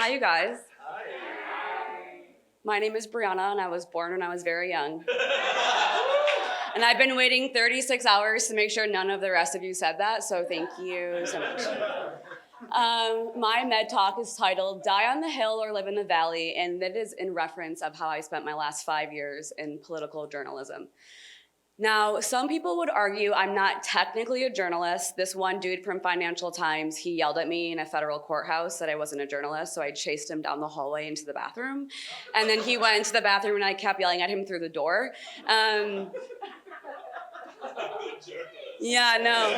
Hi, you guys. My name is Brianna, and I was born when I was very young. And I've been waiting 36 hours to make sure none of the rest of you said that, so thank you so much. My med talk is titled Die on the Hill or Live in the Valley, and it is in reference of how I spent my last 5 years in political journalism. Now, some people would argue I'm not technically a journalist. This one dude from Financial Times, he yelled at me in a federal courthouse that I wasn't a journalist, so I chased him down the hallway into the bathroom. And then he went into the bathroom and I kept yelling at him through the door. Yeah, no.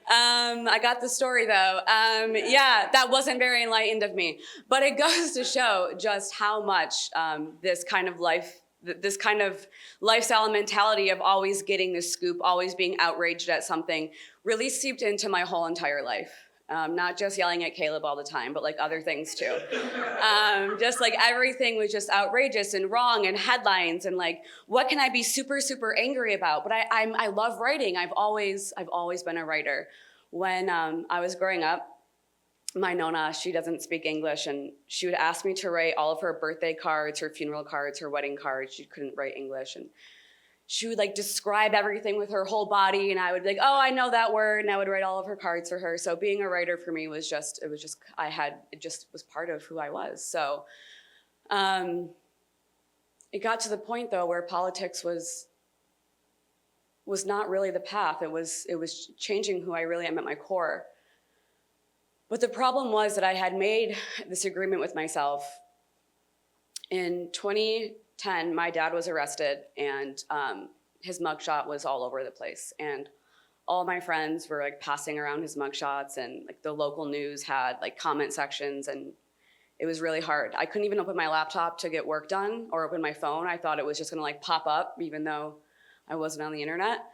I got the story though. Yeah, that wasn't very enlightened of me. But it goes to show just how much this kind of lifestyle mentality of always getting the scoop, always being outraged at something, really seeped into my whole entire life. Not just yelling at Caleb all the time, but like other things too. Just like everything was just outrageous and wrong and headlines and like, what can I be super, super angry about? But I love writing. I've always been a writer. When I was growing up, my Nona, she doesn't speak English, and she would ask me to write all of her birthday cards, her funeral cards, her wedding cards. She couldn't write English, and she would like describe everything with her whole body, and I would be like, oh, I know that word, and I would write all of her cards for her. So being a writer for me was just was part of who I was. So it got to the point though where politics was not really the path. It was changing who I really am at my core. But the problem was that I had made this agreement with myself. In 2010, my dad was arrested, and his mugshot was all over the place. And all my friends were like passing around his mugshots, and like the local news had like comment sections, and it was really hard. I couldn't even open my laptop to get work done or open my phone. I thought it was just gonna like pop up, even though I wasn't on the internet.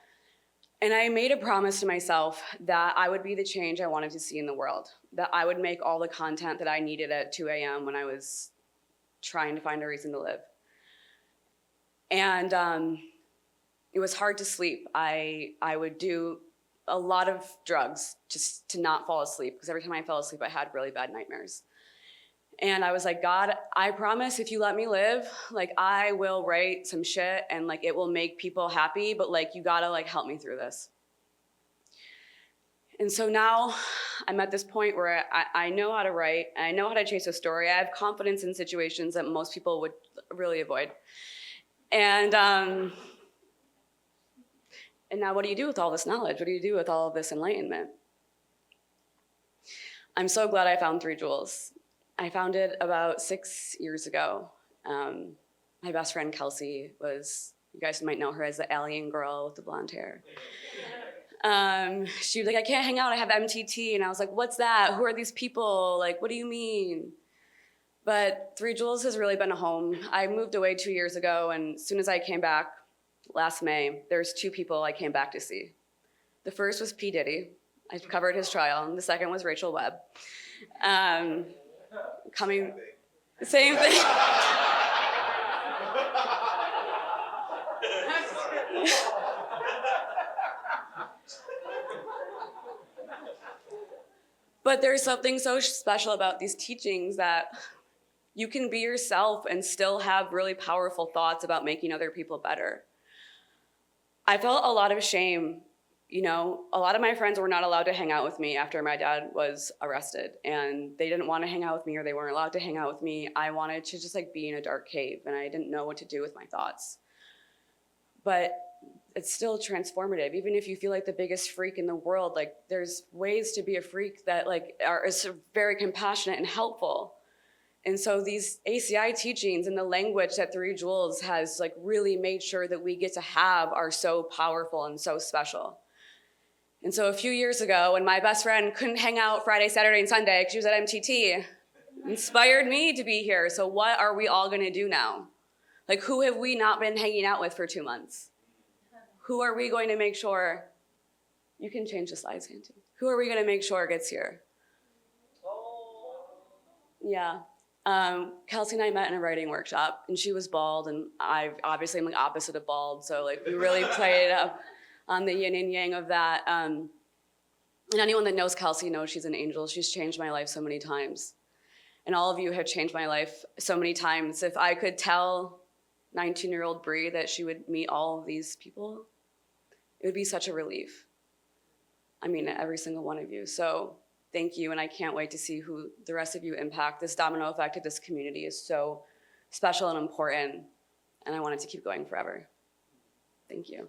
And I made a promise to myself that I would be the change I wanted to see in the world, that I would make all the content that I needed at 2 a.m. when I was trying to find a reason to live. And it was hard to sleep. I would do a lot of drugs just to not fall asleep, because every time I fell asleep, I had really bad nightmares. And I was like, God, I promise if you let me live, like I will write some shit and like it will make people happy, but like you gotta like help me through this. And so now I'm at this point where I know how to write, and I know how to chase a story. I have confidence in situations that most people would really avoid. And now what do you do with all this knowledge? What do you do with all of this enlightenment? I'm so glad I found 3 Jewels. I found it about 6 years ago. My best friend Kelsey you guys might know her as the alien girl with the blonde hair. She was like, I can't hang out, I have MTT. And I was like, what's that? Who are these people? Like, what do you mean? But 3 Jewels has really been a home. I moved away 2 years ago, and as soon as I came back last May, there's 2 people I came back to see. The first was P. Diddy. I covered his trial, and the second was Rachel Webb. Same thing. But there's something so special about these teachings that you can be yourself and still have really powerful thoughts about making other people better. I felt a lot of shame. You know, a lot of my friends were not allowed to hang out with me after my dad was arrested, and they didn't want to hang out with me, or they weren't allowed to hang out with me. I wanted to just like be in a dark cave, and I didn't know what to do with my thoughts. But it's still transformative. Even if you feel like the biggest freak in the world, like there's ways to be a freak that like is very compassionate and helpful. And so these ACI teachings and the language that 3 Jewels has like really made sure that we get to have are so powerful and so special. And so a few years ago, when my best friend couldn't hang out Friday, Saturday, and Sunday because she was at MTT, inspired me to be here. So what are we all gonna do now? Like, who have we not been hanging out with for 2 months? Who are we going to make sure, you can change the slides, Santi. Who are we gonna make sure gets here? Yeah. Kelsey and I met in a writing workshop, and she was bald, and I obviously am the opposite of bald, so like we really played up on the yin and yang of that. And anyone that knows Kelsey knows she's an angel. She's changed my life so many times. And all of you have changed my life so many times. If I could tell 19-year-old Brie that she would meet all of these people, it would be such a relief. I mean, every single one of you. So thank you, and I can't wait to see who the rest of you impact. This domino effect of this community is so special and important, and I want it to keep going forever. Thank you.